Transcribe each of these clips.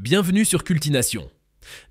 Bienvenue sur Cultination.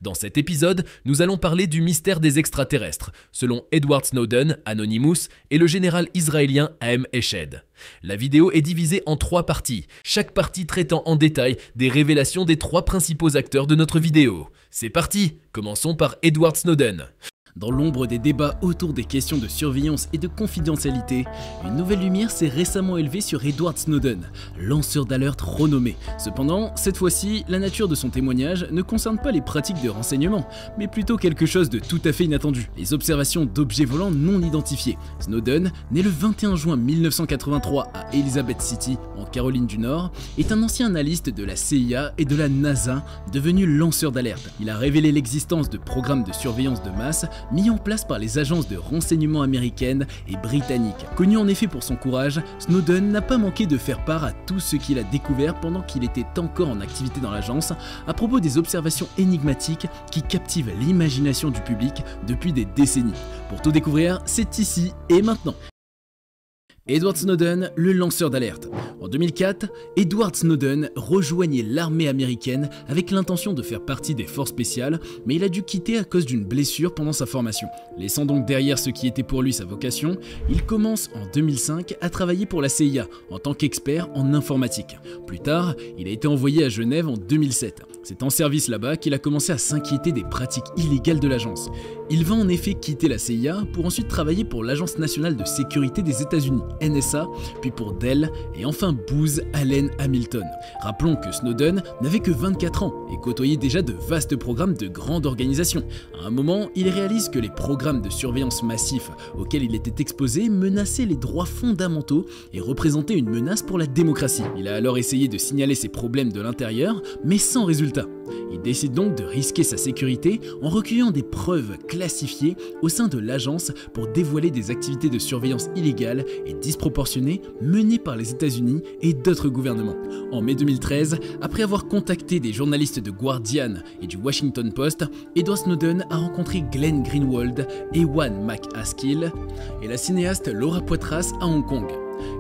Dans cet épisode, nous allons parler du mystère des extraterrestres, selon Edward Snowden, Anonymous, et le général israélien Haim Eshed. La vidéo est divisée en 3 parties, chaque partie traitant en détail des révélations des 3 principaux acteurs de notre vidéo. C'est parti, commençons par Edward Snowden. Dans l'ombre des débats autour des questions de surveillance et de confidentialité, une nouvelle lumière s'est récemment élevée sur Edward Snowden, lanceur d'alerte renommé. Cependant, cette fois-ci, la nature de son témoignage ne concerne pas les pratiques de renseignement, mais plutôt quelque chose de tout à fait inattendu, les observations d'objets volants non identifiés. Snowden, né le 21 juin 1983 à Elizabeth City, en Caroline du Nord, est un ancien analyste de la CIA et de la NASA, devenu lanceur d'alerte. Il a révélé l'existence de programmes de surveillance de masse mis en place par les agences de renseignement américaines et britanniques. Connu en effet pour son courage, Snowden n'a pas manqué de faire part à tout ce qu'il a découvert pendant qu'il était encore en activité dans l'agence à propos des observations énigmatiques qui captivent l'imagination du public depuis des décennies. Pour tout découvrir, c'est ici et maintenant. Edward Snowden, le lanceur d'alerte. En 2004, Edward Snowden rejoignait l'armée américaine avec l'intention de faire partie des forces spéciales, mais il a dû quitter à cause d'une blessure pendant sa formation. Laissant donc derrière ce qui était pour lui sa vocation, il commence en 2005 à travailler pour la CIA en tant qu'expert en informatique. Plus tard, il a été envoyé à Genève en 2007. C'est en service là-bas qu'il a commencé à s'inquiéter des pratiques illégales de l'agence. Il va en effet quitter la CIA pour ensuite travailler pour l'Agence nationale de sécurité des États-Unis, NSA, puis pour Dell et enfin Booz Allen Hamilton. Rappelons que Snowden n'avait que 24 ans et côtoyait déjà de vastes programmes de grandes organisations. À un moment, il réalise que les programmes de surveillance massifs auxquels il était exposé menaçaient les droits fondamentaux et représentaient une menace pour la démocratie. Il a alors essayé de signaler ses problèmes de l'intérieur, mais sans résultat. Il décide donc de risquer sa sécurité en recueillant des preuves classifiées au sein de l'agence pour dévoiler des activités de surveillance illégales et disproportionnées menées par les États-Unis et d'autres gouvernements. En mai 2013, après avoir contacté des journalistes de Guardian et du Washington Post, Edward Snowden a rencontré Glenn Greenwald, Ewan McCaskill et la cinéaste Laura Poitras à Hong Kong.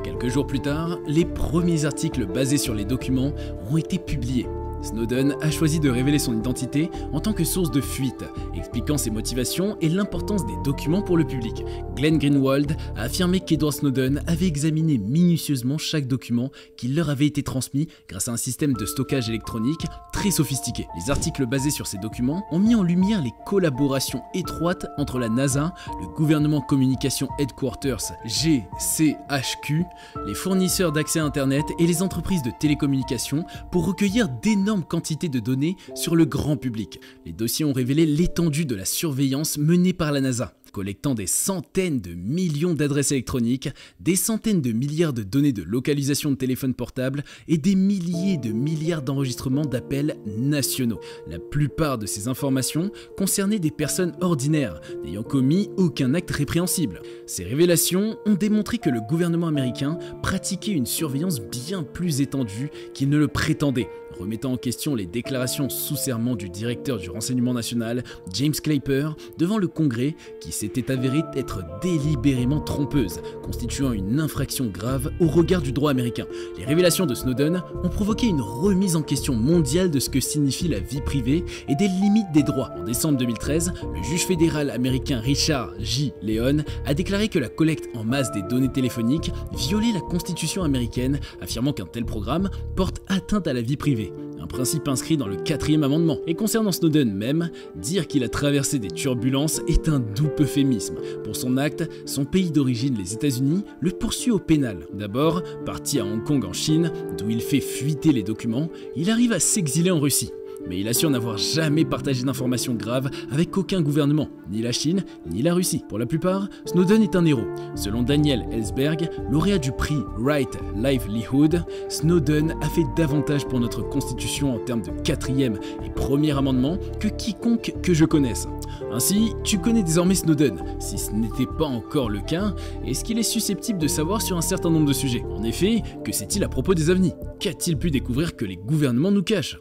Quelques jours plus tard, les premiers articles basés sur les documents ont été publiés. Snowden a choisi de révéler son identité en tant que source de fuite, expliquant ses motivations et l'importance des documents pour le public. Glenn Greenwald a affirmé qu'Edward Snowden avait examiné minutieusement chaque document qui leur avait été transmis grâce à un système de stockage électronique très sophistiqué. Les articles basés sur ces documents ont mis en lumière les collaborations étroites entre la NASA, le gouvernement Communication Headquarters GCHQ, les fournisseurs d'accès à Internet et les entreprises de télécommunications pour recueillir d'énormes quantités de données sur le grand public. Les dossiers ont révélé l'étendue de la surveillance menée par la NASA, collectant des centaines de millions d'adresses électroniques, des centaines de milliards de données de localisation de téléphones portables et des milliers de milliards d'enregistrements d'appels nationaux. La plupart de ces informations concernaient des personnes ordinaires, n'ayant commis aucun acte répréhensible. Ces révélations ont démontré que le gouvernement américain pratiquait une surveillance bien plus étendue qu'il ne le prétendait, remettant en question les déclarations sous serment du directeur du renseignement national, James Clapper, devant le Congrès, qui s'était avérée être délibérément trompeuse, constituant une infraction grave au regard du droit américain. Les révélations de Snowden ont provoqué une remise en question mondiale de ce que signifie la vie privée et des limites des droits. En décembre 2013, le juge fédéral américain Richard J. Leon a déclaré que la collecte en masse des données téléphoniques violait la Constitution américaine, affirmant qu'un tel programme porte atteinte à la vie privée. Un principe inscrit dans le 4e amendement. Et concernant Snowden même, dire qu'il a traversé des turbulences est un doux euphémisme. Pour son acte, son pays d'origine, les États-Unis, le poursuit au pénal. D'abord, parti à Hong Kong en Chine, d'où il fait fuiter les documents, il arrive à s'exiler en Russie. Mais il assure n'avoir jamais partagé d'informations graves avec aucun gouvernement, ni la Chine, ni la Russie. Pour la plupart, Snowden est un héros. Selon Daniel Ellsberg, lauréat du prix Right Livelihood, Snowden a fait davantage pour notre constitution en termes de 4e et 1er amendement que quiconque que je connaisse. Ainsi, tu connais désormais Snowden. Si ce n'était pas encore le cas, est-ce qu'il est susceptible de savoir sur un certain nombre de sujets? En effet, que sait-il à propos des ovnis? Qu'a-t-il pu découvrir que les gouvernements nous cachent?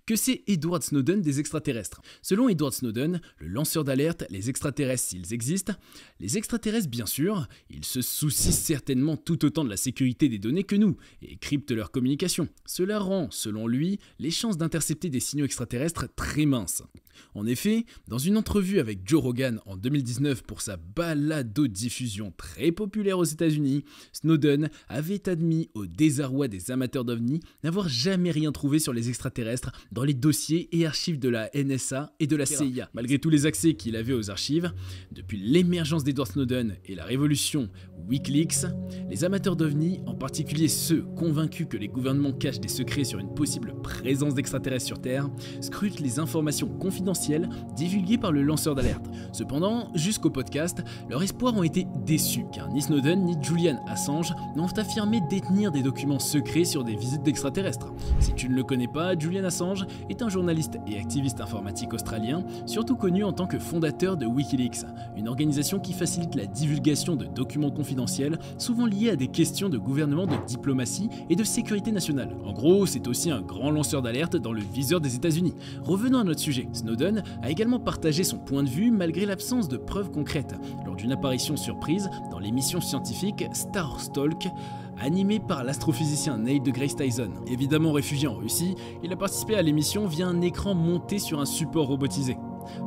Que c'est Edward Snowden des extraterrestres? Selon Edward Snowden, le lanceur d'alerte, les extraterrestres s'ils existent, les extraterrestres bien sûr, ils se soucient certainement tout autant de la sécurité des données que nous et cryptent leur communication. Cela rend, selon lui, les chances d'intercepter des signaux extraterrestres très minces. En effet, dans une entrevue avec Joe Rogan en 2019 pour sa balado-diffusion très populaire aux États-Unis, Snowden avait admis au désarroi des amateurs d'OVNI n'avoir jamais rien trouvé sur les extraterrestres dans les dossiers et archives de la NSA et de la CIA. Malgré tous les accès qu'il avait aux archives, depuis l'émergence d'Edward Snowden et la révolution Wikileaks, les amateurs d'OVNI, en particulier ceux convaincus que les gouvernements cachent des secrets sur une possible présence d'extraterrestres sur Terre, scrutent les informations confidentielles divulguées par le lanceur d'alerte. Cependant, jusqu'au podcast, leurs espoirs ont été déçus, car ni Snowden ni Julian Assange n'ont affirmé détenir des documents secrets sur des visites d'extraterrestres. Si tu ne le connais pas, Julian Assange est un journaliste et activiste informatique australien, surtout connu en tant que fondateur de Wikileaks, une organisation qui facilite la divulgation de documents confidentiels, souvent liés à des questions de gouvernement, de diplomatie et de sécurité nationale. En gros, c'est aussi un grand lanceur d'alerte dans le viseur des États-Unis. Revenons à notre sujet. Snowden a également partagé son point de vue malgré l'absence de preuves concrètes, lors d'une apparition surprise dans l'émission scientifique Starstalk, animé par l'astrophysicien Neil deGrasse Tyson. Évidemment réfugié en Russie, il a participé à l'émission via un écran monté sur un support robotisé.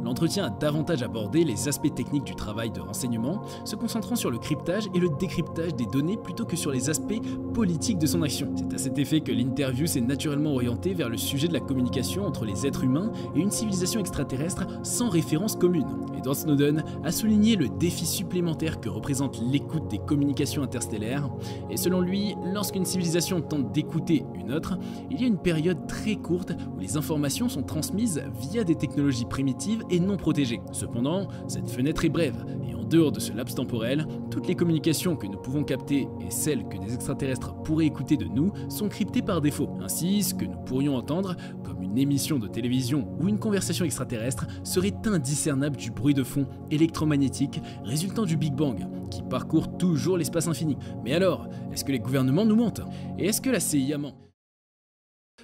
L'entretien a davantage abordé les aspects techniques du travail de renseignement, se concentrant sur le cryptage et le décryptage des données plutôt que sur les aspects politiques de son action. C'est à cet effet que l'interview s'est naturellement orientée vers le sujet de la communication entre les êtres humains et une civilisation extraterrestre sans référence commune. Edward Snowden a souligné le défi supplémentaire que représente l'écoute des communications interstellaires, et selon lui, lorsqu'une civilisation tente d'écouter une autre, il y a une période très courte où les informations sont transmises via des technologies primitives et non protégées. Cependant, cette fenêtre est brève, et en dehors de ce laps temporel, toutes les communications que nous pouvons capter et celles que des extraterrestres pourraient écouter de nous sont cryptées par défaut. Ainsi, ce que nous pourrions entendre, comme une émission de télévision ou une conversation extraterrestre, serait indiscernable du bruit de fond électromagnétique résultant du Big Bang, qui parcourt toujours l'espace infini. Mais alors, est-ce que les gouvernements nous mentent? Et est-ce que la CIA ment?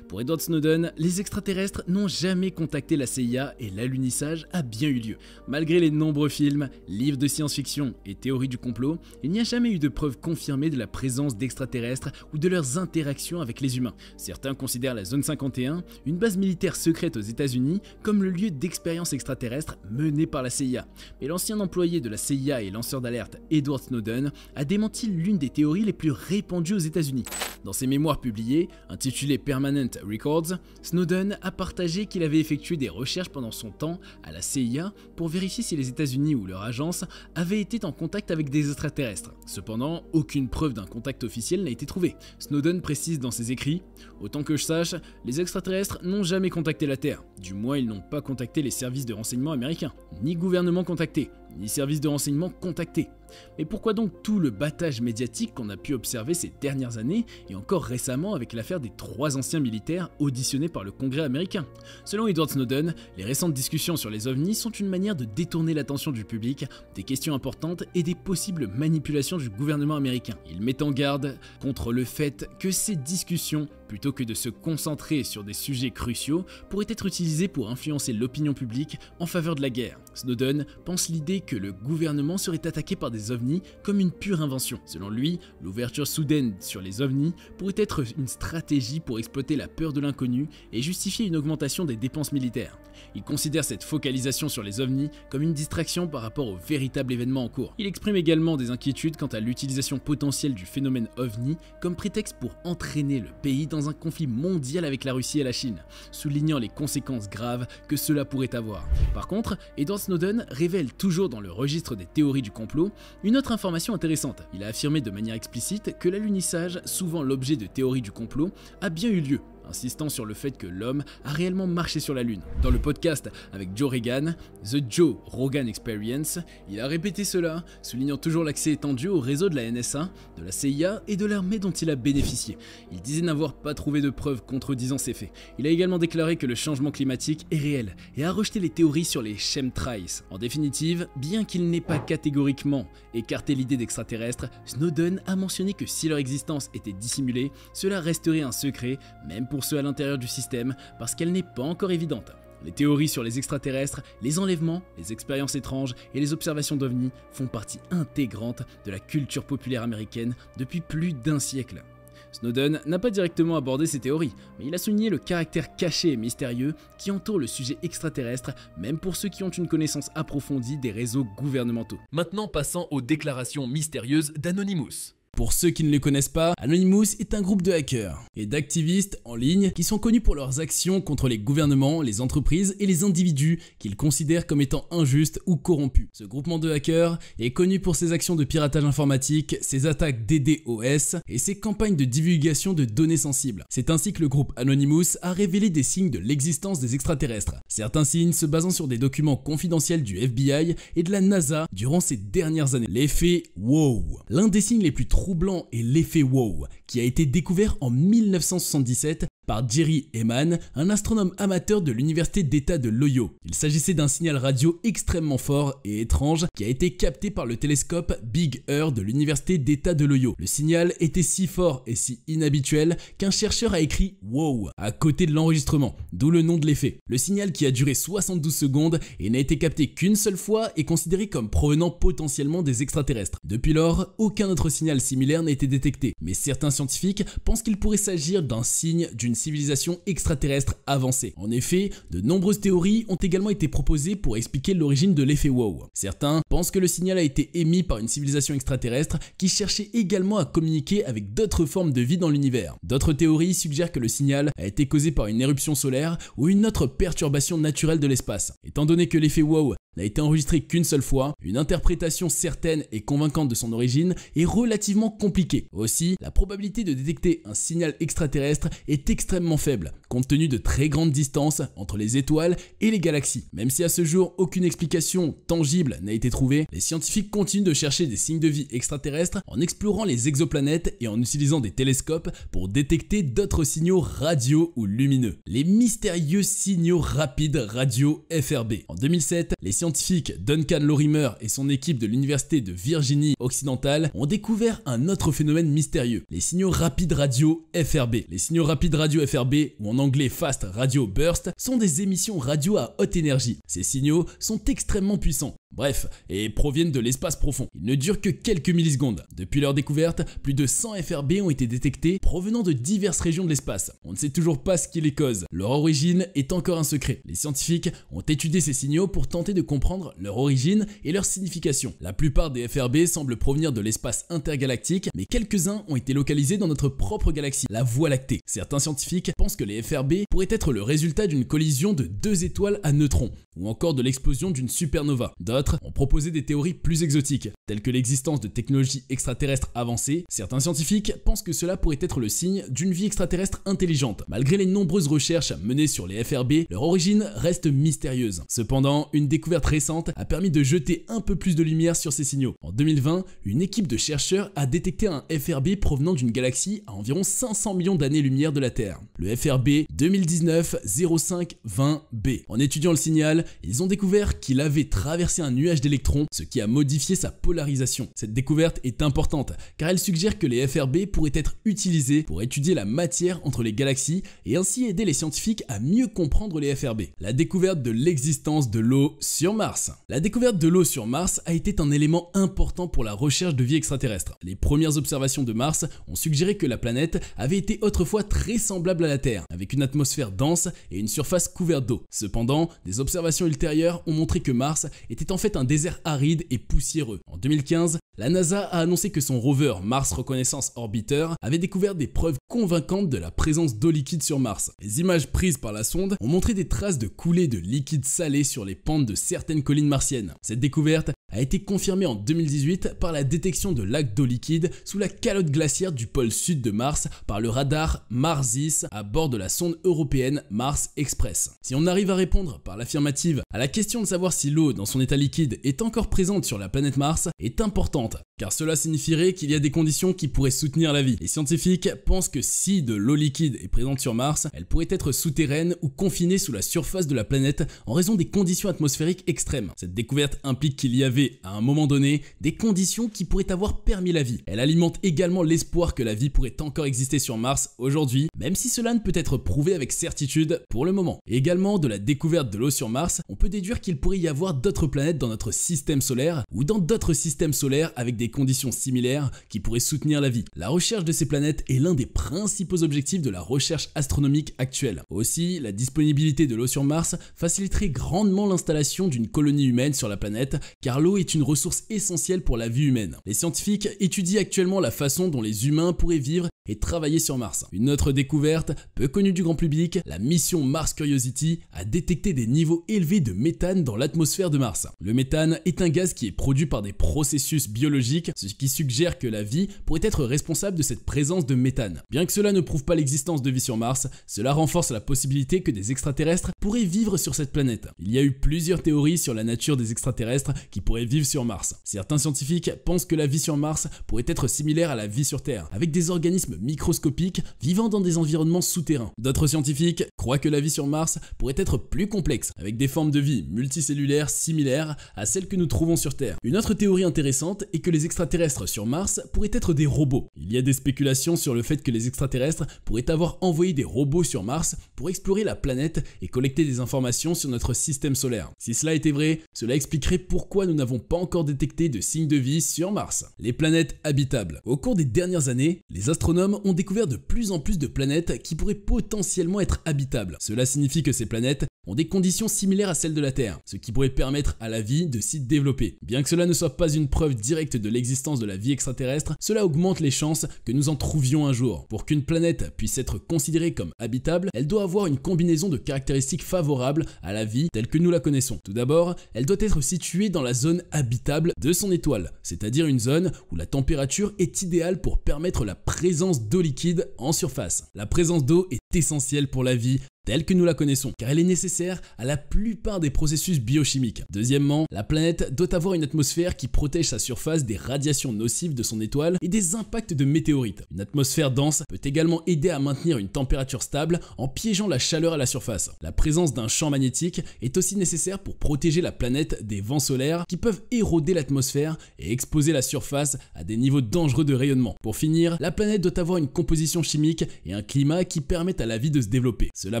Pour Edward Snowden, les extraterrestres n'ont jamais contacté la CIA et l'alunissage a bien eu lieu. Malgré les nombreux films, livres de science-fiction et théories du complot, il n'y a jamais eu de preuves confirmées de la présence d'extraterrestres ou de leurs interactions avec les humains. Certains considèrent la Zone 51, une base militaire secrète aux États-Unis, comme le lieu d'expériences extraterrestres menées par la CIA. Mais l'ancien employé de la CIA et lanceur d'alerte Edward Snowden a démenti l'une des théories les plus répandues aux États-Unis. Dans ses mémoires publiées, intitulées Permanent Records, Snowden a partagé qu'il avait effectué des recherches pendant son temps à la CIA pour vérifier si les États-Unis ou leur agence avaient été en contact avec des extraterrestres. Cependant, aucune preuve d'un contact officiel n'a été trouvée. Snowden précise dans ses écrits « Autant que je sache, les extraterrestres n'ont jamais contacté la Terre. Du moins, ils n'ont pas contacté les services de renseignement américains. Ni gouvernement contacté, ni services de renseignement contactés. Mais pourquoi donc tout le battage médiatique qu'on a pu observer ces dernières années et encore récemment avec l'affaire des 3 anciens militaires auditionnés par le Congrès américain? Selon Edward Snowden, les récentes discussions sur les ovnis sont une manière de détourner l'attention du public des questions importantes et des possibles manipulations du gouvernement américain. Il met en garde contre le fait que ces discussions, plutôt que de se concentrer sur des sujets cruciaux, pourraient être utilisées pour influencer l'opinion publique en faveur de la guerre. Snowden pense l'idée que le gouvernement serait attaqué par des ovnis comme une pure invention. Selon lui, l'ouverture soudaine sur les ovnis pourrait être une stratégie pour exploiter la peur de l'inconnu et justifier une augmentation des dépenses militaires. Il considère cette focalisation sur les ovnis comme une distraction par rapport au véritable événement en cours. Il exprime également des inquiétudes quant à l'utilisation potentielle du phénomène ovni comme prétexte pour entraîner le pays dans un conflit mondial avec la Russie et la Chine, soulignant les conséquences graves que cela pourrait avoir. Par contre, Edward Snowden révèle toujours dans le registre des théories du complot une autre information intéressante. Il a affirmé de manière explicite que l'alunissage, souvent l'objet de théories du complot, a bien eu lieu, insistant sur le fait que l'homme a réellement marché sur la Lune. Dans le podcast avec Joe Rogan, The Joe Rogan Experience, il a répété cela, soulignant toujours l'accès étendu au réseau de la NSA, de la CIA et de l'armée dont il a bénéficié. Il disait n'avoir pas trouvé de preuves contredisant ces faits. Il a également déclaré que le changement climatique est réel et a rejeté les théories sur les chemtrails. En définitive, bien qu'il n'ait pas catégoriquement écarté l'idée d'extraterrestres, Snowden a mentionné que si leur existence était dissimulée, cela resterait un secret, même pour ceux à l'intérieur du système parce qu'elle n'est pas encore évidente. Les théories sur les extraterrestres, les enlèvements, les expériences étranges et les observations d'OVNI font partie intégrante de la culture populaire américaine depuis plus d'un siècle. Snowden n'a pas directement abordé ces théories, mais il a souligné le caractère caché et mystérieux qui entoure le sujet extraterrestre, même pour ceux qui ont une connaissance approfondie des réseaux gouvernementaux. Maintenant, passons aux déclarations mystérieuses d'Anonymous. Pour ceux qui ne le connaissent pas, Anonymous est un groupe de hackers et d'activistes en ligne qui sont connus pour leurs actions contre les gouvernements, les entreprises et les individus qu'ils considèrent comme étant injustes ou corrompus. Ce groupement de hackers est connu pour ses actions de piratage informatique, ses attaques DDoS et ses campagnes de divulgation de données sensibles. C'est ainsi que le groupe Anonymous a révélé des signes de l'existence des extraterrestres. Certains signes se basant sur des documents confidentiels du FBI et de la NASA durant ces dernières années. L'effet wow. L'un des signes les plus troublant est l'effet wow, qui a été découvert en 1977 par Jerry Heyman, un astronome amateur de l'université d'État de l'Ohio. Il s'agissait d'un signal radio extrêmement fort et étrange qui a été capté par le télescope Big Ear de l'université d'État de l'Ohio. Le signal était si fort et si inhabituel qu'un chercheur a écrit « wow » à côté de l'enregistrement, d'où le nom de l'effet. Le signal qui a duré 72 secondes et n'a été capté qu'une seule fois est considéré comme provenant potentiellement des extraterrestres. Depuis lors, aucun autre signal similaire n'a été détecté, mais certains scientifiques pensent qu'il pourrait s'agir d'un signe d'une civilisation extraterrestre avancée. En effet, de nombreuses théories ont également été proposées pour expliquer l'origine de l'effet wow. Certains pensent que le signal a été émis par une civilisation extraterrestre qui cherchait également à communiquer avec d'autres formes de vie dans l'univers. D'autres théories suggèrent que le signal a été causé par une éruption solaire ou une autre perturbation naturelle de l'espace. Étant donné que l'effet wow n'a été enregistré qu'une seule fois, une interprétation certaine et convaincante de son origine est relativement compliquée. Aussi, la probabilité de détecter un signal extraterrestre est extrêmement faible, compte tenu de très grandes distances entre les étoiles et les galaxies. Même si à ce jour aucune explication tangible n'a été trouvée, les scientifiques continuent de chercher des signes de vie extraterrestres en explorant les exoplanètes et en utilisant des télescopes pour détecter d'autres signaux radio ou lumineux. Les mystérieux signaux rapides radio FRB. En 2007, les scientifiques Duncan Lorimer et son équipe de l'université de Virginie occidentale ont découvert un autre phénomène mystérieux, les signaux rapides radio FRB. Les signaux rapides radio FRB, ou en anglais Fast Radio Burst, sont des émissions radio à haute énergie. Ces signaux sont extrêmement puissants. Bref, et proviennent de l'espace profond. Ils ne durent que quelques millisecondes. Depuis leur découverte, plus de 100 FRB ont été détectés provenant de diverses régions de l'espace. On ne sait toujours pas ce qui les cause. Leur origine est encore un secret. Les scientifiques ont étudié ces signaux pour tenter de comprendre leur origine et leur signification. La plupart des FRB semblent provenir de l'espace intergalactique, mais quelques-uns ont été localisés dans notre propre galaxie, la Voie lactée. Certains scientifiques pensent que les FRB pourraient être le résultat d'une collision de deux étoiles à neutrons, ou encore de l'explosion d'une supernova. D'autres ont proposé des théories plus exotiques, telles que l'existence de technologies extraterrestres avancées. Certains scientifiques pensent que cela pourrait être le signe d'une vie extraterrestre intelligente. Malgré les nombreuses recherches menées sur les FRB, leur origine reste mystérieuse. Cependant, une découverte récente a permis de jeter un peu plus de lumière sur ces signaux. En 2020, une équipe de chercheurs a détecté un FRB provenant d'une galaxie à environ 500 millions d'années-lumière de la Terre, le FRB 2019-05-20b. En étudiant le signal, ils ont découvert qu'il avait traversé un nuage d'électrons, ce qui a modifié sa polarisation. Cette découverte est importante car elle suggère que les FRB pourraient être utilisés pour étudier la matière entre les galaxies et ainsi aider les scientifiques à mieux comprendre les FRB. La découverte de l'existence de l'eau sur Mars. La découverte de l'eau sur Mars a été un élément important pour la recherche de vie extraterrestre. Les premières observations de Mars ont suggéré que la planète avait été autrefois très semblable à la Terre, avec une atmosphère dense et une surface couverte d'eau. Cependant, des observations ultérieures ont montré que Mars était en fait un désert aride et poussiéreux. En 2015, la NASA a annoncé que son rover Mars Reconnaissance Orbiter avait découvert des preuves convaincantes de la présence d'eau liquide sur Mars. Les images prises par la sonde ont montré des traces de coulées de liquide salé sur les pentes de certaines collines martiennes. Cette découverte a été confirmée en 2018 par la détection de lacs d'eau liquide sous la calotte glaciaire du pôle sud de Mars par le radar MARSIS à bord de la sonde européenne Mars Express. Si on arrive à répondre par l'affirmative à la question de savoir si l'eau dans son état liquide est encore présente sur la planète Mars est importante, car cela signifierait qu'il y a des conditions qui pourraient soutenir la vie. Les scientifiques pensent que si de l'eau liquide est présente sur Mars, elle pourrait être souterraine ou confinée sous la surface de la planète en raison des conditions atmosphériques extrêmes. Cette découverte implique qu'il y avait observé à un moment donné des conditions qui pourraient avoir permis la vie. Elle alimente également l'espoir que la vie pourrait encore exister sur Mars aujourd'hui, même si cela ne peut être prouvé avec certitude pour le moment. Et également de la découverte de l'eau sur Mars, on peut déduire qu'il pourrait y avoir d'autres planètes dans notre système solaire ou dans d'autres systèmes solaires avec des conditions similaires qui pourraient soutenir la vie. La recherche de ces planètes est l'un des principaux objectifs de la recherche astronomique actuelle. Aussi, la disponibilité de l'eau sur Mars faciliterait grandement l'installation d'une colonie humaine sur la planète, car l'eau est une ressource essentielle pour la vie humaine. Les scientifiques étudient actuellement la façon dont les humains pourraient vivre et travailler sur Mars. Une autre découverte, peu connue du grand public, la mission Mars Curiosity a détecté des niveaux élevés de méthane dans l'atmosphère de Mars. Le méthane est un gaz qui est produit par des processus biologiques, ce qui suggère que la vie pourrait être responsable de cette présence de méthane. Bien que cela ne prouve pas l'existence de vie sur Mars, cela renforce la possibilité que des extraterrestres pourraient vivre sur cette planète. Il y a eu plusieurs théories sur la nature des extraterrestres qui pourraient vivre sur Mars. Certains scientifiques pensent que la vie sur Mars pourrait être similaire à la vie sur Terre, avec des organismes microscopiques vivant dans des environnements souterrains. D'autres scientifiques croient que la vie sur Mars pourrait être plus complexe, avec des formes de vie multicellulaires similaires à celles que nous trouvons sur Terre. Une autre théorie intéressante est que les extraterrestres sur Mars pourraient être des robots. Il y a des spéculations sur le fait que les extraterrestres pourraient avoir envoyé des robots sur Mars pour explorer la planète et collecter des informations sur notre système solaire. Si cela était vrai, cela expliquerait pourquoi nous n'avons pas encore détecté de signes de vie sur Mars. Les planètes habitables. Au cours des dernières années, les astronomes ont découvert de plus en plus de planètes qui pourraient potentiellement être habitables. Cela signifie que ces planètes ont des conditions similaires à celles de la Terre, ce qui pourrait permettre à la vie de s'y développer. Bien que cela ne soit pas une preuve directe de l'existence de la vie extraterrestre, cela augmente les chances que nous en trouvions un jour. Pour qu'une planète puisse être considérée comme habitable, elle doit avoir une combinaison de caractéristiques favorables à la vie telle que nous la connaissons. Tout d'abord, elle doit être située dans la zone habitable de son étoile, c'est-à-dire une zone où la température est idéale pour permettre la présence d'eau liquide en surface. La présence d'eau est essentielle pour la vie telle que nous la connaissons, car elle est nécessaire à la plupart des processus biochimiques. Deuxièmement, la planète doit avoir une atmosphère qui protège sa surface des radiations nocives de son étoile et des impacts de météorites. Une atmosphère dense peut également aider à maintenir une température stable en piégeant la chaleur à la surface. La présence d'un champ magnétique est aussi nécessaire pour protéger la planète des vents solaires qui peuvent éroder l'atmosphère et exposer la surface à des niveaux dangereux de rayonnement. Pour finir, la planète doit avoir une composition chimique et un climat qui permettent à la vie de se développer. Cela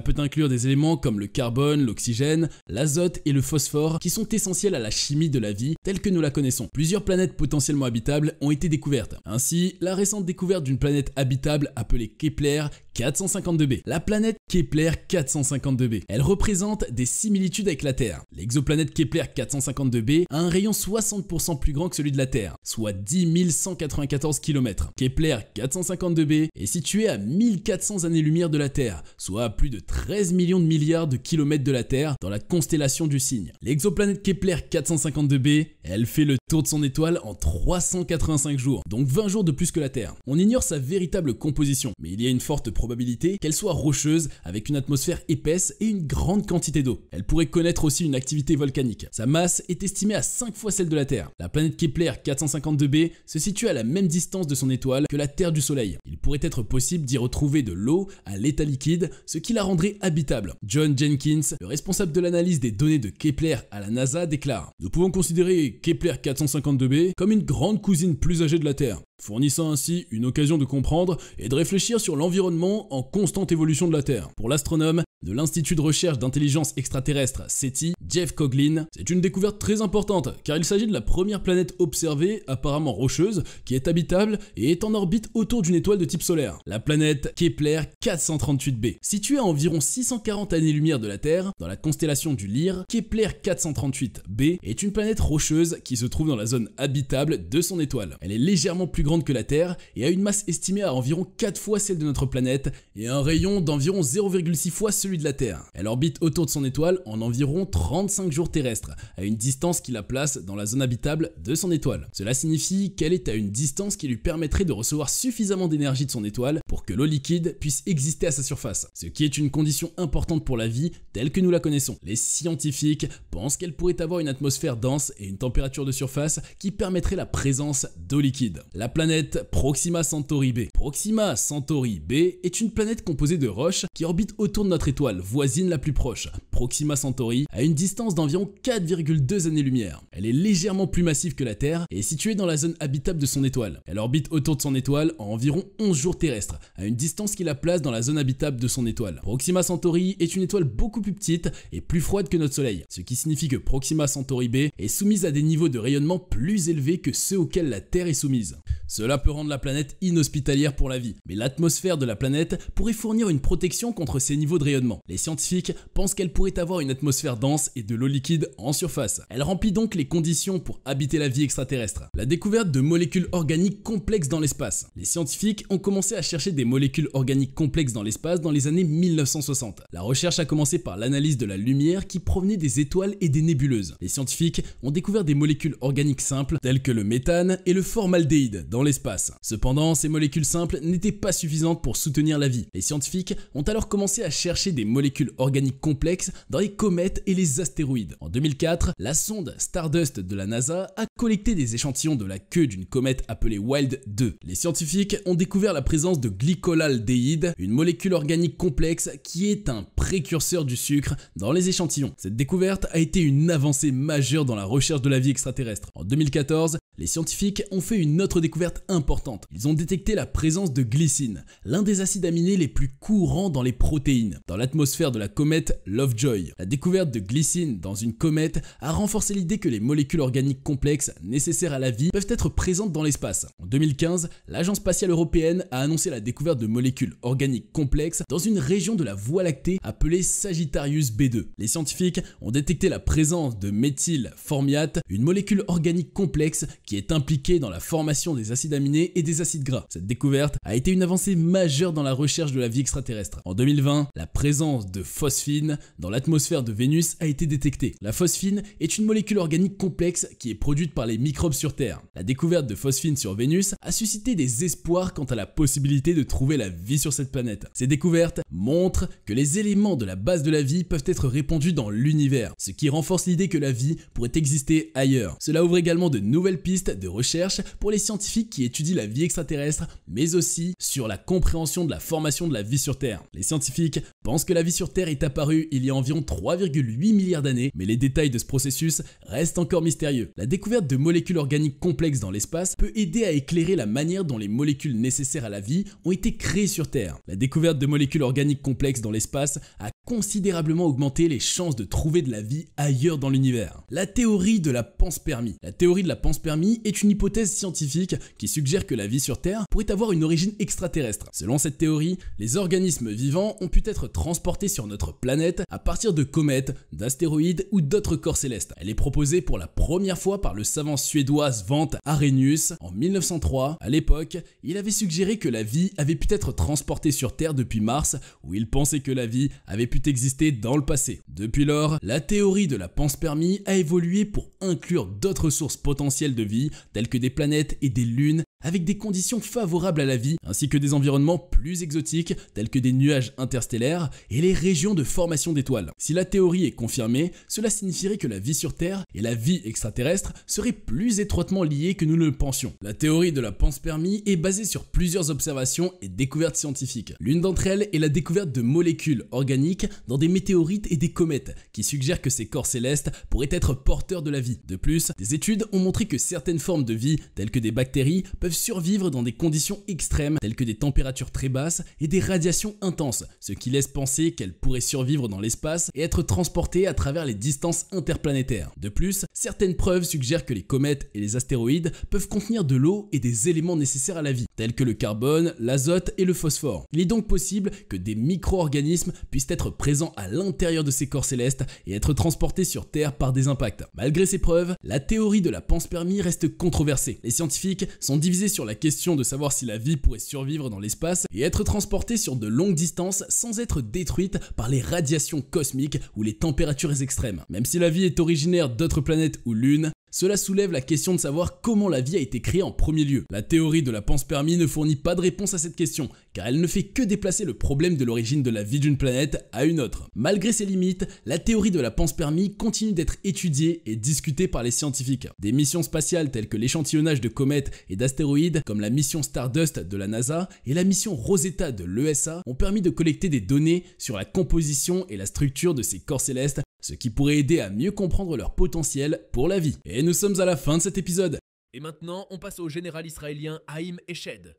peut inclure des éléments comme le carbone, l'oxygène, l'azote et le phosphore qui sont essentiels à la chimie de la vie telle que nous la connaissons. Plusieurs planètes potentiellement habitables ont été découvertes. Ainsi, la récente découverte d'une planète habitable appelée Kepler 452b. La planète Kepler 452b. Elle représente des similitudes avec la Terre. L'exoplanète Kepler 452b a un rayon 60% plus grand que celui de la Terre, soit 10 194 km. Kepler 452b est situé à 1400 années-lumière de la Terre, soit à plus de 13 millions de milliards de kilomètres de la Terre dans la constellation du Cygne. L'exoplanète Kepler 452b, elle fait le tour de son étoile en 385 jours, donc 20 jours de plus que la Terre. On ignore sa véritable composition, mais il y a une forte probabilité qu'elle soit rocheuse avec une atmosphère épaisse et une grande quantité d'eau. Elle pourrait connaître aussi une activité volcanique. Sa masse est estimée à 5 fois celle de la Terre. La planète Kepler 452b se situe à la même distance de son étoile que la Terre du Soleil. Il pourrait être possible d'y retrouver de l'eau à l'état liquide, ce qui la rendrait habitable. John Jenkins, le responsable de l'analyse des données de Kepler à la NASA, déclare: Nous pouvons considérer Kepler 452b comme une grande cousine plus âgée de la Terre, fournissant ainsi une occasion de comprendre et de réfléchir sur l'environnement en constante évolution de la Terre. Pour l'astronome de l'Institut de recherche d'intelligence extraterrestre SETI, Jeff Coughlin, c'est une découverte très importante car il s'agit de la première planète observée, apparemment rocheuse, qui est habitable et est en orbite autour d'une étoile de type solaire. La planète Kepler 438b. Située à environ 640 années-lumière de la Terre, dans la constellation du Lyre, Kepler 438b est une planète rocheuse qui se trouve dans la zone habitable de son étoile. Elle est légèrement plus grande que la Terre et a une masse estimée à environ 4 fois celle de notre planète et un rayon d'environ 0,6 fois celui de la Terre. Elle orbite autour de son étoile en environ 35 jours terrestres, à une distance qui la place dans la zone habitable de son étoile. Cela signifie qu'elle est à une distance qui lui permettrait de recevoir suffisamment d'énergie de son étoile pour que l'eau liquide puisse exister à sa surface, ce qui est une condition importante pour la vie telle que nous la connaissons. Les scientifiques pensent qu'elle pourrait avoir une atmosphère dense et une température de surface qui permettrait la présence d'eau liquide. La planète Proxima Centauri b. Proxima Centauri b est une planète composée de roches qui orbitent autour de notre étoile voisine la plus proche, Proxima Centauri, à une distance d'environ 4,2 années-lumière. Elle est légèrement plus massive que la Terre et est située dans la zone habitable de son étoile. Elle orbite autour de son étoile en environ 11 jours terrestres, à une distance qui la place dans la zone habitable de son étoile. Proxima Centauri est une étoile beaucoup plus petite et plus froide que notre Soleil, ce qui signifie que Proxima Centauri b est soumise à des niveaux de rayonnement plus élevés que ceux auxquels la Terre est soumise. Cela peut rendre la planète inhospitalière pour la vie, mais l'atmosphère de la planète pourrait fournir une protection contre ces niveaux de rayonnement. Les scientifiques pensent qu'elle pourrait avoir une atmosphère dense et de l'eau liquide en surface. Elle remplit donc les conditions pour habiter la vie extraterrestre. La découverte de molécules organiques complexes dans l'espace. Les scientifiques ont commencé à chercher des molécules organiques complexes dans l'espace dans les années 1960. La recherche a commencé par l'analyse de la lumière qui provenait des étoiles et des nébuleuses. Les scientifiques ont découvert des molécules organiques simples telles que le méthane et le formaldéhyde dans l'espace. Cependant, ces molécules simples n'étaient pas suffisantes pour soutenir la vie. Les scientifiques ont alors commencé à chercher des molécules organiques complexes dans les comètes et les astéroïdes. En 2004, la sonde Stardust de la NASA a collecté des échantillons de la queue d'une comète appelée Wild 2. Les scientifiques ont découvert la présence de glycolaldéhyde, une molécule organique complexe qui est un précurseur du sucre dans les échantillons. Cette découverte a été une avancée majeure dans la recherche de la vie extraterrestre. En 2014, les scientifiques ont fait une autre découverte importante. Ils ont détecté la présence de glycine, l'un des acides aminés les plus courants dans les protéines, dans l'atmosphère de la comète Lovejoy. La découverte de glycine dans une comète a renforcé l'idée que les molécules organiques complexes nécessaires à la vie peuvent être présentes dans l'espace. En 2015, l'Agence spatiale européenne a annoncé la découverte de molécules organiques complexes dans une région de la Voie lactée appelée Sagittarius B2. Les scientifiques ont détecté la présence de méthylformiate, une molécule organique complexe qui est impliquée dans la formation des acides aminés et des acides gras. Cette découverte a été une avancée majeure dans la recherche de la vie extraterrestre. En 2020, la présence de phosphine dans l'atmosphère de Vénus a été détectée. La phosphine est une molécule organique complexe qui est produite par les microbes sur Terre. La découverte de phosphine sur Vénus a suscité des espoirs quant à la possibilité de trouver la vie sur cette planète. Ces découvertes montrent que les éléments de la base de la vie peuvent être répandus dans l'univers, ce qui renforce l'idée que la vie pourrait exister ailleurs. Cela ouvre également de nouvelles pistes de recherche pour les scientifiques qui étudient la vie extraterrestre, mais aussi sur la compréhension de la formation de la vie sur Terre. Les scientifiques pensent que la vie sur Terre est apparue il y a environ 3,8 milliards d'années, mais les détails de ce processus restent encore mystérieux. La découverte de molécules organiques complexes dans l'espace peut aider à éclairer la manière dont les molécules nécessaires à la vie ont été créées sur Terre. La découverte de molécules organiques complexes dans l'espace a considérablement augmenté les chances de trouver de la vie ailleurs dans l'univers. La théorie de la panspermie. La théorie de la panspermie est une hypothèse scientifique qui suggère que la vie sur Terre pourrait avoir une origine extraterrestre. Selon cette théorie, les organismes vivants ont pu être transportés sur notre planète à partir de comètes, d'astéroïdes ou d'autres corps célestes. Elle est proposée pour la première fois par le savant suédois Svante Arrhenius en 1903. À l'époque, il avait suggéré que la vie avait pu être transportée sur Terre depuis Mars, où il pensait que la vie avait pu exister dans le passé. Depuis lors, la théorie de la panspermie a évolué pour inclure d'autres sources potentielles de vie, telles que des planètes et des lunes, avec des conditions favorables à la vie, ainsi que des environnements plus exotiques, tels que des nuages interstellaires et les régions de formation d'étoiles. Si la théorie est confirmée, cela signifierait que la vie sur Terre et la vie extraterrestre seraient plus étroitement liées que nous ne le pensions. La théorie de la panspermie est basée sur plusieurs observations et découvertes scientifiques. L'une d'entre elles est la découverte de molécules organiques dans des météorites et des comètes, qui suggèrent que ces corps célestes pourraient être porteurs de la vie. De plus, des études ont montré que certaines formes de vie, telles que des bactéries, peuvent survivre dans des conditions extrêmes telles que des températures très basses et des radiations intenses, ce qui laisse penser qu'elles pourraient survivre dans l'espace et être transportées à travers les distances interplanétaires. De plus, certaines preuves suggèrent que les comètes et les astéroïdes peuvent contenir de l'eau et des éléments nécessaires à la vie, tels que le carbone, l'azote et le phosphore. Il est donc possible que des micro-organismes puissent être présents à l'intérieur de ces corps célestes et être transportés sur Terre par des impacts. Malgré ces preuves, la théorie de la panspermie reste controversée. Les scientifiques sont divisés sur la question de savoir si la vie pourrait survivre dans l'espace et être transportée sur de longues distances sans être détruite par les radiations cosmiques ou les températures extrêmes. Même si la vie est originaire d'autres planètes ou lunes, Cela soulève la question de savoir comment la vie a été créée en premier lieu. La théorie de la panspermie ne fournit pas de réponse à cette question, car elle ne fait que déplacer le problème de l'origine de la vie d'une planète à une autre. Malgré ses limites, la théorie de la panspermie continue d'être étudiée et discutée par les scientifiques. Des missions spatiales telles que l'échantillonnage de comètes et d'astéroïdes, comme la mission Stardust de la NASA et la mission Rosetta de l'ESA, ont permis de collecter des données sur la composition et la structure de ces corps célestes, ce qui pourrait aider à mieux comprendre leur potentiel pour la vie. Et nous sommes à la fin de cet épisode. Et maintenant, on passe au général israélien Haïm Eshed.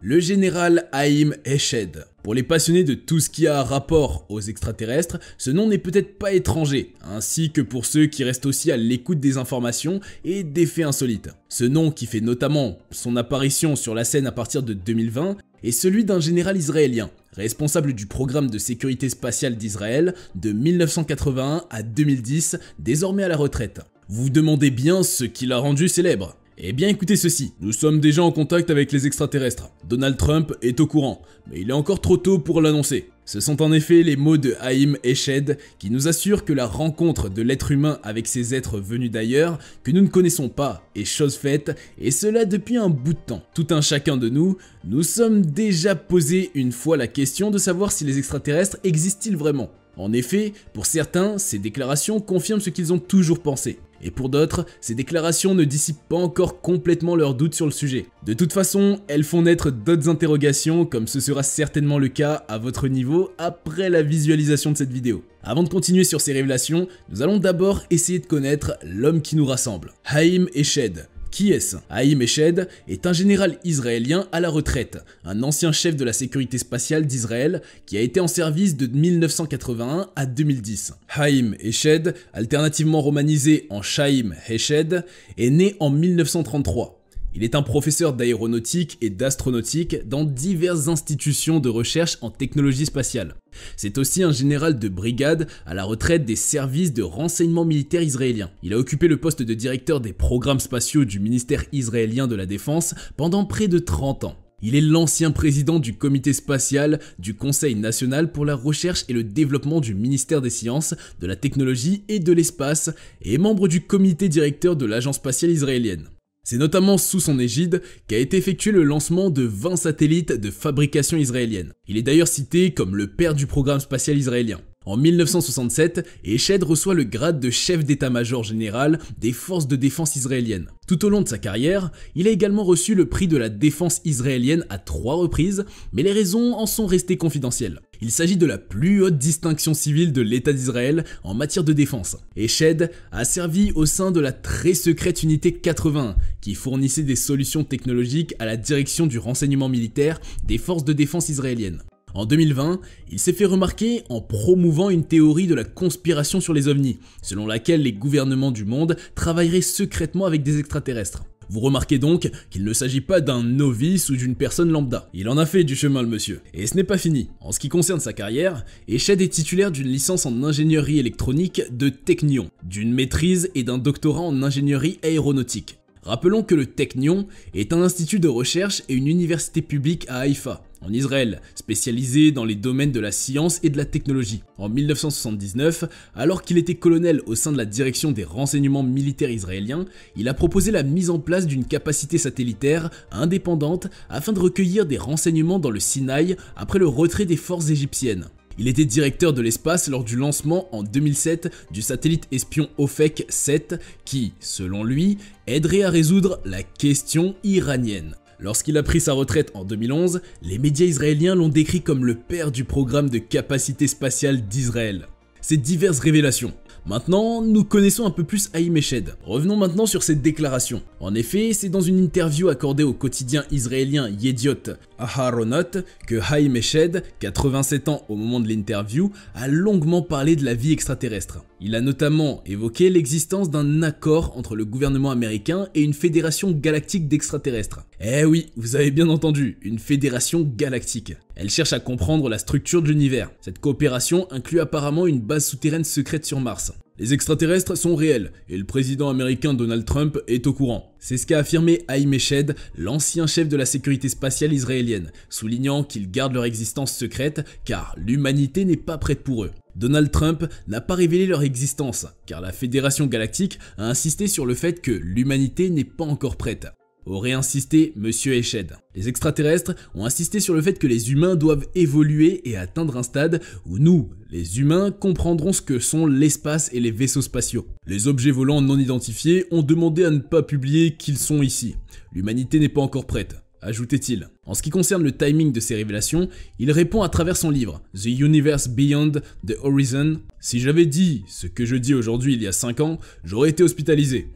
Le général Haïm Eshed. Pour les passionnés de tout ce qui a rapport aux extraterrestres, ce nom n'est peut-être pas étranger, ainsi que pour ceux qui restent aussi à l'écoute des informations et des faits insolites. Ce nom, qui fait notamment son apparition sur la scène à partir de 2020, est celui d'un général israélien, responsable du programme de sécurité spatiale d'Israël de 1981 à 2010, désormais à la retraite. Vous vous demandez bien ce qui l'a rendu célèbre. Eh bien écoutez ceci, nous sommes déjà en contact avec les extraterrestres. Donald Trump est au courant, mais il est encore trop tôt pour l'annoncer. Ce sont en effet les mots de Haïm Eshed qui nous assurent que la rencontre de l'être humain avec ces êtres venus d'ailleurs, que nous ne connaissons pas, est chose faite, et cela depuis un bout de temps. Tout un chacun de nous sommes déjà posé une fois la question de savoir si les extraterrestres existent-ils vraiment. En effet, pour certains, ces déclarations confirment ce qu'ils ont toujours pensé. Et pour d'autres, ces déclarations ne dissipent pas encore complètement leurs doutes sur le sujet. De toute façon, elles font naître d'autres interrogations, comme ce sera certainement le cas à votre niveau après la visualisation de cette vidéo. Avant de continuer sur ces révélations, nous allons d'abord essayer de connaître l'homme qui nous rassemble. Haïm Eshed. Qui est-ce? Haïm Eshed est un général israélien à la retraite, un ancien chef de la sécurité spatiale d'Israël qui a été en service de 1981 à 2010. Haïm Eshed, alternativement romanisé en Chaim Eshed, est né en 1933. Il est un professeur d'aéronautique et d'astronautique dans diverses institutions de recherche en technologie spatiale. C'est aussi un général de brigade à la retraite des services de renseignement militaire israélien. Il a occupé le poste de directeur des programmes spatiaux du ministère israélien de la Défense pendant près de 30 ans. Il est l'ancien président du comité spatial du Conseil national pour la recherche et le développement du ministère des Sciences, de la Technologie et de l'Espace et est membre du comité directeur de l'agence spatiale israélienne. C'est notamment sous son égide qu'a été effectué le lancement de 20 satellites de fabrication israélienne. Il est d'ailleurs cité comme le père du programme spatial israélien. En 1967, Eshed reçoit le grade de chef d'état-major général des forces de défense israéliennes. Tout au long de sa carrière, il a également reçu le prix de la défense israélienne à 3 reprises, mais les raisons en sont restées confidentielles. Il s'agit de la plus haute distinction civile de l'État d'Israël en matière de défense. Eshed a servi au sein de la très secrète unité 81, qui fournissait des solutions technologiques à la direction du renseignement militaire des forces de défense israéliennes. En 2020, il s'est fait remarquer en promouvant une théorie de la conspiration sur les ovnis, selon laquelle les gouvernements du monde travailleraient secrètement avec des extraterrestres. Vous remarquez donc qu'il ne s'agit pas d'un novice ou d'une personne lambda. Il en a fait du chemin le monsieur. Et ce n'est pas fini. En ce qui concerne sa carrière, Eshed est titulaire d'une licence en ingénierie électronique de Technion, d'une maîtrise et d'un doctorat en ingénierie aéronautique. Rappelons que le Technion est un institut de recherche et une université publique à Haïfa, en Israël, spécialisé dans les domaines de la science et de la technologie. En 1979, alors qu'il était colonel au sein de la direction des renseignements militaires israéliens, il a proposé la mise en place d'une capacité satellitaire indépendante afin de recueillir des renseignements dans le Sinaï après le retrait des forces égyptiennes. Il était directeur de l'espace lors du lancement en 2007 du satellite espion Ophek 7 qui, selon lui, aiderait à résoudre la question iranienne. Lorsqu'il a pris sa retraite en 2011, les médias israéliens l'ont décrit comme le père du programme de capacité spatiale d'Israël. Ces diverses révélations. Maintenant, nous connaissons un peu plus Haïm Eshed. Revenons maintenant sur cette déclaration. En effet, c'est dans une interview accordée au quotidien israélien Yediot Aharonot que Haïm Eshed, 87 ans au moment de l'interview, a longuement parlé de la vie extraterrestre. Il a notamment évoqué l'existence d'un accord entre le gouvernement américain et une fédération galactique d'extraterrestres. Eh oui, vous avez bien entendu, une fédération galactique. Elle cherche à comprendre la structure de l'univers. Cette coopération inclut apparemment une base souterraine secrète sur Mars. Les extraterrestres sont réels et le président américain Donald Trump est au courant. C'est ce qu'a affirmé Haïm Eshed, l'ancien chef de la sécurité spatiale israélienne, soulignant qu'ils gardent leur existence secrète car l'humanité n'est pas prête pour eux. Donald Trump n'a pas révélé leur existence car la Fédération Galactique a insisté sur le fait que l'humanité n'est pas encore prête. Aurait insisté Monsieur Eshed. Les extraterrestres ont insisté sur le fait que les humains doivent évoluer et atteindre un stade où nous, les humains, comprendrons ce que sont l'espace et les vaisseaux spatiaux. Les objets volants non identifiés ont demandé à ne pas publier qu'ils sont ici. L'humanité n'est pas encore prête, ajoutait-il. En ce qui concerne le timing de ces révélations, il répond à travers son livre The Universe Beyond the Horizon. Si j'avais dit ce que je dis aujourd'hui il y a 5 ans, j'aurais été hospitalisé.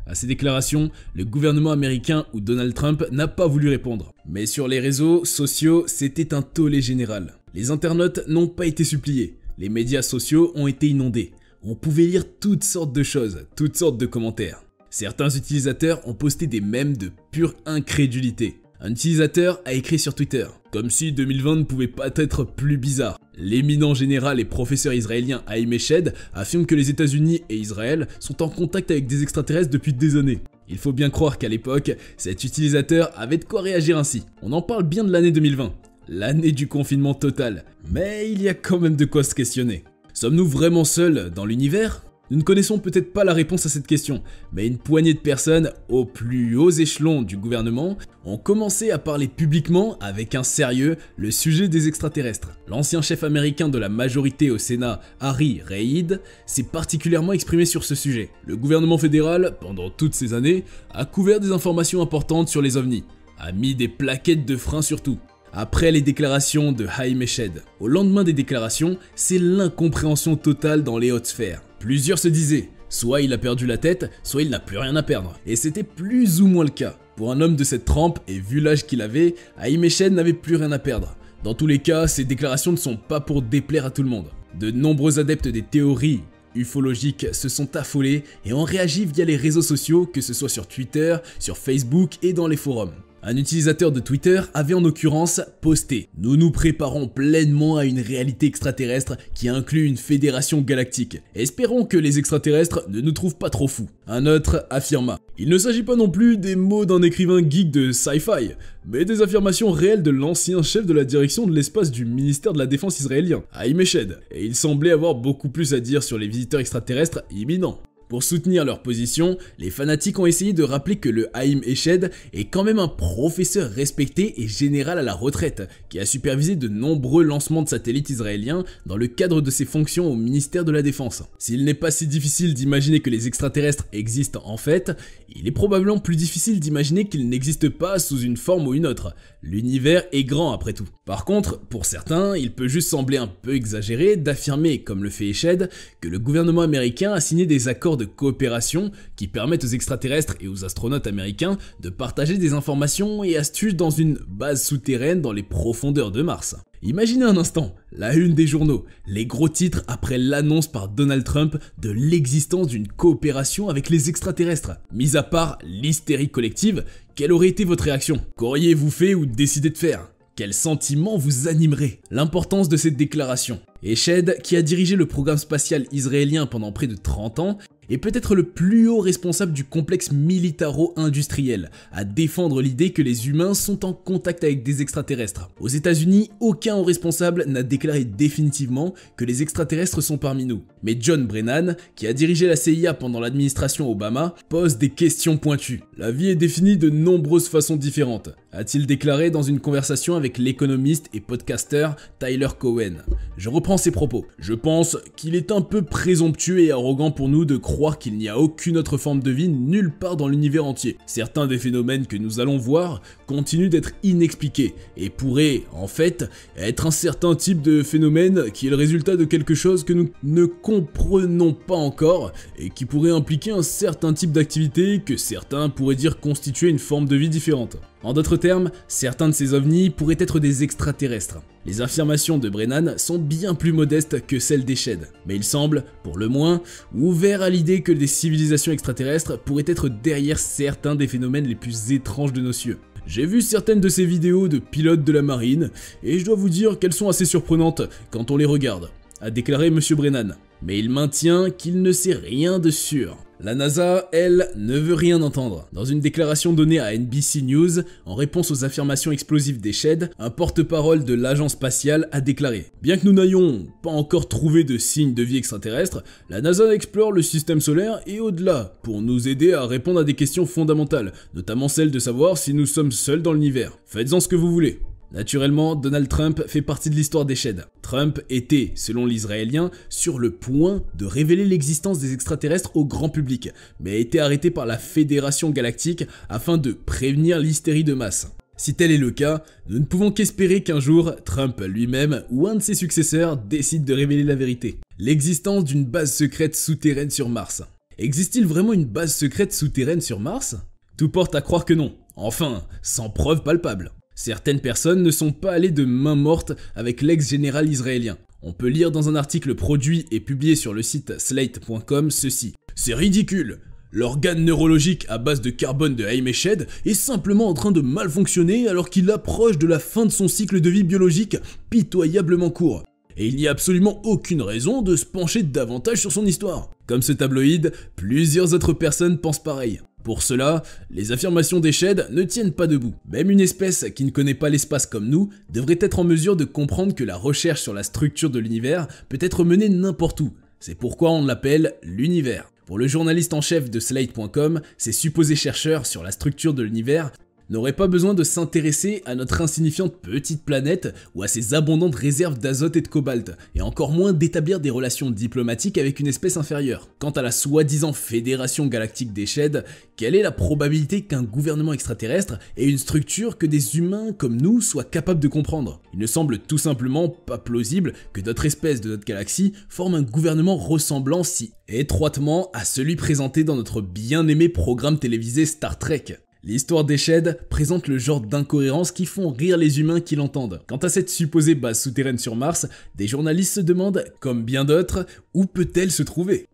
À ces déclarations, le gouvernement américain ou Donald Trump n'a pas voulu répondre. Mais sur les réseaux sociaux, c'était un tollé général. Les internautes n'ont pas été suppliés. Les médias sociaux ont été inondés. On pouvait lire toutes sortes de choses, toutes sortes de commentaires. Certains utilisateurs ont posté des mèmes de pure incrédulité. Un utilisateur a écrit sur Twitter « Comme si 2020 ne pouvait pas être plus bizarre ». L'éminent général et professeur israélien Haïm Eshed affirme que les États-Unis et Israël sont en contact avec des extraterrestres depuis des années. Il faut bien croire qu'à l'époque, cet utilisateur avait de quoi réagir ainsi. On en parle bien de l'année 2020, l'année du confinement total, mais il y a quand même de quoi se questionner. Sommes-nous vraiment seuls dans l'univers ? Nous ne connaissons peut-être pas la réponse à cette question, mais une poignée de personnes aux plus hauts échelons du gouvernement ont commencé à parler publiquement avec un sérieux le sujet des extraterrestres. L'ancien chef américain de la majorité au Sénat, Harry Reid, s'est particulièrement exprimé sur ce sujet. Le gouvernement fédéral, pendant toutes ces années, a couvert des informations importantes sur les ovnis, a mis des plaquettes de frein sur tout. Après les déclarations de Haïm Eshed, au lendemain des déclarations, c'est l'incompréhension totale dans les hautes sphères. Plusieurs se disaient, soit il a perdu la tête, soit il n'a plus rien à perdre. Et c'était plus ou moins le cas. Pour un homme de cette trempe, et vu l'âge qu'il avait, Haïm Eshed n'avait plus rien à perdre. Dans tous les cas, ces déclarations ne sont pas pour déplaire à tout le monde. De nombreux adeptes des théories ufologiques se sont affolés et ont réagi via les réseaux sociaux, que ce soit sur Twitter, sur Facebook et dans les forums. Un utilisateur de Twitter avait en l'occurrence posté « Nous nous préparons pleinement à une réalité extraterrestre qui inclut une fédération galactique. Espérons que les extraterrestres ne nous trouvent pas trop fous. » Un autre affirma « Il ne s'agit pas non plus des mots d'un écrivain geek de sci-fi, mais des affirmations réelles de l'ancien chef de la direction de l'espace du ministère de la Défense israélien, Haïm Eshed, et il semblait avoir beaucoup plus à dire sur les visiteurs extraterrestres imminents. » Pour soutenir leur position, les fanatiques ont essayé de rappeler que le Haïm Eshed est quand même un professeur respecté et général à la retraite, qui a supervisé de nombreux lancements de satellites israéliens dans le cadre de ses fonctions au ministère de la Défense. S'il n'est pas si difficile d'imaginer que les extraterrestres existent en fait, il est probablement plus difficile d'imaginer qu'ils n'existent pas sous une forme ou une autre. L'univers est grand après tout. Par contre, pour certains, il peut juste sembler un peu exagéré d'affirmer, comme le fait Eshed, que le gouvernement américain a signé des accords de coopération qui permettent aux extraterrestres et aux astronautes américains de partager des informations et astuces dans une base souterraine dans les profondeurs de Mars. Imaginez un instant, la une des journaux, les gros titres après l'annonce par Donald Trump de l'existence d'une coopération avec les extraterrestres. Mis à part l'hystérie collective, quelle aurait été votre réaction? Qu'auriez-vous fait ou décidé de faire? Quel sentiment vous animerait? L'importance de cette déclaration. Eshed, qui a dirigé le programme spatial israélien pendant près de 30 ans, est peut-être le plus haut responsable du complexe militaro-industriel, à défendre l'idée que les humains sont en contact avec des extraterrestres. Aux États-Unis, aucun haut responsable n'a déclaré définitivement que les extraterrestres sont parmi nous. Mais John Brennan, qui a dirigé la CIA pendant l'administration Obama, pose des questions pointues. La vie est définie de nombreuses façons différentes, a-t-il déclaré dans une conversation avec l'économiste et podcasteur Tyler Cowen. Je reprends ses propos. Je pense qu'il est un peu présomptueux et arrogant pour nous de croire qu'il n'y a aucune autre forme de vie nulle part dans l'univers entier. Certains des phénomènes que nous allons voir continuent d'être inexpliqués et pourraient, en fait, être un certain type de phénomène qui est le résultat de quelque chose que nous ne comprenons pas encore et qui pourrait impliquer un certain type d'activité que certains pourraient dire constituer une forme de vie différente. En d'autres termes, certains de ces ovnis pourraient être des extraterrestres. Les affirmations de Brennan sont bien plus modestes que celles d'Eshed, mais il semble, pour le moins, ouvert à l'idée que des civilisations extraterrestres pourraient être derrière certains des phénomènes les plus étranges de nos cieux. J'ai vu certaines de ces vidéos de pilotes de la marine, et je dois vous dire qu'elles sont assez surprenantes quand on les regarde, a déclaré M. Brennan. mais il maintient qu'il ne sait rien de sûr. La NASA, elle, ne veut rien entendre. Dans une déclaration donnée à NBC News, en réponse aux affirmations explosives des Shed, un porte-parole de l'agence spatiale a déclaré « Bien que nous n'ayons pas encore trouvé de signes de vie extraterrestre, la NASA explore le système solaire et au-delà pour nous aider à répondre à des questions fondamentales, notamment celle de savoir si nous sommes seuls dans l'univers. Faites-en ce que vous voulez. » Naturellement, Donald Trump fait partie de l'histoire des Shed. Trump était, selon l'Israélien, sur le point de révéler l'existence des extraterrestres au grand public, mais a été arrêté par la Fédération Galactique afin de prévenir l'hystérie de masse. Si tel est le cas, nous ne pouvons qu'espérer qu'un jour, Trump lui-même ou un de ses successeurs décide de révéler la vérité. L'existence d'une base secrète souterraine sur Mars. Existe-t-il vraiment une base secrète souterraine sur Mars? Tout porte à croire que non. Enfin, sans preuve palpable. Certaines personnes ne sont pas allées de main morte avec l'ex-général israélien. On peut lire dans un article produit et publié sur le site slate.com ceci. C'est ridicule. L'organe neurologique à base de carbone de Haim Eshed est simplement en train de mal fonctionner alors qu'il approche de la fin de son cycle de vie biologique pitoyablement court. Et il n'y a absolument aucune raison de se pencher davantage sur son histoire. Comme ce tabloïd, plusieurs autres personnes pensent pareil. Pour cela, les affirmations des Shed ne tiennent pas debout. Même une espèce qui ne connaît pas l'espace comme nous devrait être en mesure de comprendre que la recherche sur la structure de l'univers peut être menée n'importe où. C'est pourquoi on l'appelle l'univers. Pour le journaliste en chef de Slate.com, ces supposés chercheurs sur la structure de l'univers n'aurait pas besoin de s'intéresser à notre insignifiante petite planète ou à ses abondantes réserves d'azote et de cobalt, et encore moins d'établir des relations diplomatiques avec une espèce inférieure. Quant à la soi-disant Fédération Galactique des Shed, quelle est la probabilité qu'un gouvernement extraterrestre ait une structure que des humains comme nous soient capables de comprendre? Il ne semble tout simplement pas plausible que d'autres espèces de notre galaxie forment un gouvernement ressemblant si étroitement à celui présenté dans notre bien-aimé programme télévisé Star Trek. L'histoire des Shed présente le genre d'incohérences qui font rire les humains qui l'entendent. Quant à cette supposée base souterraine sur Mars, des journalistes se demandent, comme bien d'autres, où peut-elle se trouver?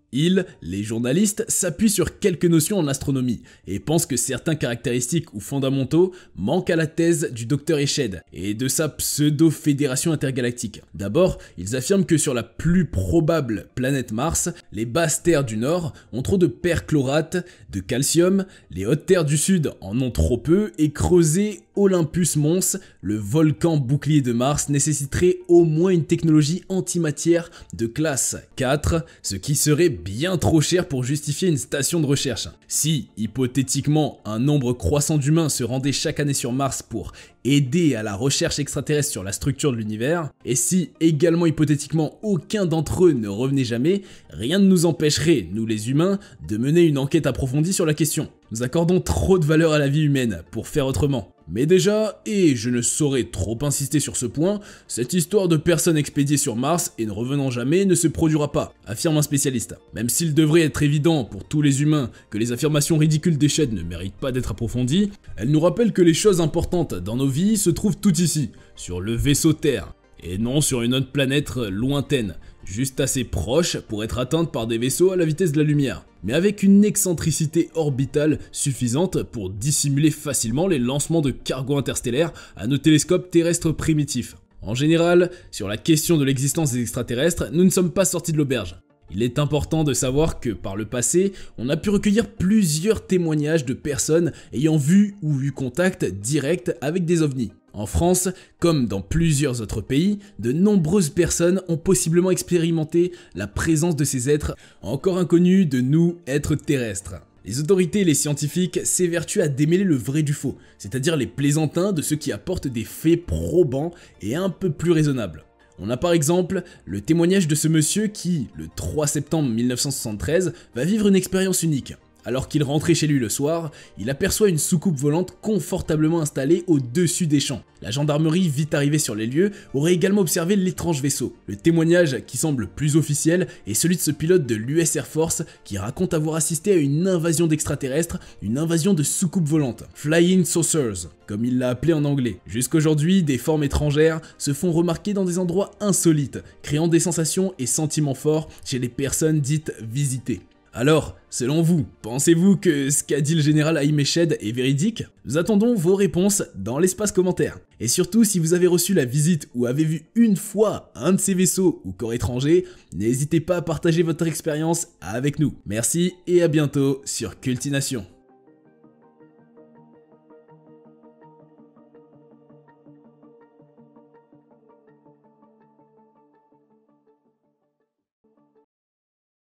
Les journalistes, s'appuient sur quelques notions en astronomie et pensent que certains caractéristiques ou fondamentaux manquent à la thèse du Dr Eshed et de sa pseudo-fédération intergalactique. D'abord, ils affirment que sur la plus probable planète Mars, les basses terres du Nord ont trop de perchlorate, de calcium, les hautes terres du Sud en ont trop peu et creuser Olympus Mons, le volcan bouclier de Mars, nécessiterait au moins une technologie antimatière de classe 4, ce qui serait bien trop cher pour justifier une station de recherche. Si, hypothétiquement, un nombre croissant d'humains se rendait chaque année sur Mars pour aider à la recherche extraterrestre sur la structure de l'univers, et si, également hypothétiquement, aucun d'entre eux ne revenait jamais, rien ne nous empêcherait, nous les humains, de mener une enquête approfondie sur la question. Nous accordons trop de valeur à la vie humaine pour faire autrement. Mais déjà, et je ne saurais trop insister sur ce point, cette histoire de personnes expédiées sur Mars et ne revenant jamais ne se produira pas, affirme un spécialiste. Même s'il devrait être évident pour tous les humains que les affirmations ridicules des Shed ne méritent pas d'être approfondies, elle nous rappelle que les choses importantes dans nos vies se trouvent tout ici, sur le vaisseau Terre, et non sur une autre planète lointaine, juste assez proche pour être atteinte par des vaisseaux à la vitesse de la lumière, mais avec une excentricité orbitale suffisante pour dissimuler facilement les lancements de cargos interstellaires à nos télescopes terrestres primitifs. En général, sur la question de l'existence des extraterrestres, nous ne sommes pas sortis de l'auberge. Il est important de savoir que par le passé, on a pu recueillir plusieurs témoignages de personnes ayant vu ou eu contact direct avec des ovnis. En France, comme dans plusieurs autres pays, de nombreuses personnes ont possiblement expérimenté la présence de ces êtres encore inconnus de nous, êtres terrestres. Les autorités et les scientifiques s'évertuent à démêler le vrai du faux, c'est-à-dire les plaisantins de ceux qui apportent des faits probants et un peu plus raisonnables. On a par exemple le témoignage de ce monsieur qui, le 3 septembre 1973, va vivre une expérience unique. Alors qu'il rentrait chez lui le soir, il aperçoit une soucoupe volante confortablement installée au-dessus des champs. La gendarmerie, vite arrivée sur les lieux, aurait également observé l'étrange vaisseau. Le témoignage qui semble plus officiel est celui de ce pilote de l'US Air Force qui raconte avoir assisté à une invasion d'extraterrestres, une invasion de soucoupes volantes, Flying Saucers, comme il l'a appelé en anglais. Jusqu'aujourd'hui, des formes étrangères se font remarquer dans des endroits insolites, créant des sensations et sentiments forts chez les personnes dites visitées. Alors, selon vous, pensez-vous que ce qu'a dit le général Haïm Eshed est véridique? Nous attendons vos réponses dans l'espace commentaire. Et surtout, si vous avez reçu la visite ou avez vu une fois un de ces vaisseaux ou corps étrangers, n'hésitez pas à partager votre expérience avec nous. Merci et à bientôt sur Cultination.